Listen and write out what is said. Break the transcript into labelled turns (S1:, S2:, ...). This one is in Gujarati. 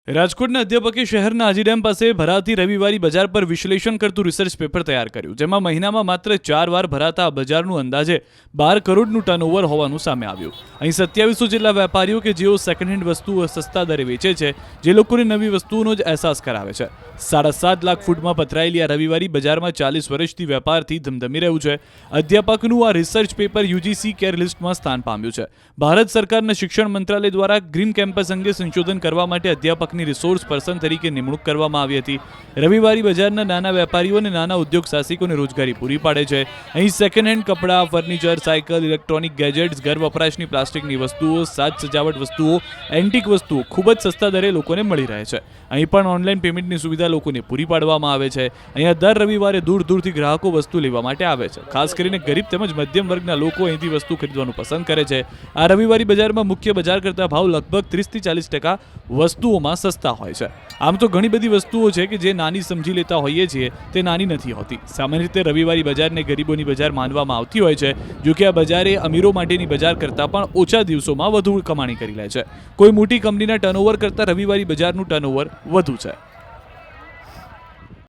S1: રાજકોટના અધ્યાપકે શહેરના આજી ડેમ પાસે ભરાતી રવિવારી બજાર પર વિશ્લેષણ કરતું રિસર્ચ પેપર તૈયાર કર્યું, જેમાં મહિનામાં માત્ર 4 વાર ભરાતા આ બજારનું અંદાજે 12 કરોડનું ટર્નઓવર હોવાનું સામે આવ્યું. અહીં 2700 જેટલા વેપારીઓ કે જેઓ સેકન્ડ હેન્ડ વસ્તુઓ સસ્તા દરે વેચે છે, જે લોકોને નવી વસ્તુઓનો જ અહેસાસ કરાવે છે. 7.5 લાખ ફૂટમાં પથરાયેલી આ રવિવારી બજારમાં 40 વર્ષથી વેપારથી ધમધમી રહ્યું છે. અધ્યાપકનું આ રિસર્ચ પેપર યુજીસી કેર લિસ્ટમાં સ્થાન પામ્યું છે. ભારત સરકારના શિક્ષણ મંત્રાલય દ્વારા ગ્રીન કેમ્પસ અંગે સંશોધન કરવા માટે અધ્યાપક રિસોર્સ પર્સન તરીકે નિમણૂક કરવામાં આવી હતી. રવિવારી બજારના નાના વેપારીઓ અને નાના ઉદ્યોગ સાહસિકોને રોજગારી પૂરી પાડે છે. અહીં સેકન્ડ હેન્ડ કપડાં, ફર્નિચર, સાયકલ, ઇલેક્ટ્રોનિક ગેજેટ્સ, ઘર વપરાશની પ્લાસ્ટિકની વસ્તુઓ, સાજ સજાવટ વસ્તુઓ, એન્ટિક વસ્તુઓ ખૂબ જ સસ્તા દરે લોકોને મળી રહે છે. અહીં પણ ઓનલાઈન પેમેન્ટની સુવિધા લોકોને પૂરી પાડવામાં આવે છે. અહીંયા દર રવિવારે દૂર દૂરથી ગ્રાહકો વસ્તુ લેવા માટે આવે છે. ખાસ કરીને ગરીબ તેમજ મધ્યમ વર્ગના લોકો અહીંથી વસ્તુ ખરીદવાનું પસંદ કરે છે. આ રવિવારી બજારમાં મુખ્ય બજાર કરતા ભાવ લગભગ 30-40% વસ્તુઓમાં સસ્તા હોય છે. આમ તો ઘણી બધી વસ્તુઓ છે કે જે નાની સમજી લેતા હોઈએ છીએ તે નાની નથી હોતી. સામાન્ય રીતે રવિવારી બજારને ગરીબોની બજાર માનવામાં આવતી હોય છે, જો કે આ બજારે અમીરો માટેની બજાર કરતાં પણ ઓછા દિવસોમાં વધુ કમાણી કરી લે છે. કોઈ મોટી કંપનીના ટર્નઓવર કરતાં રવિવારી બજારનું ટર્નઓવર વધુ છે.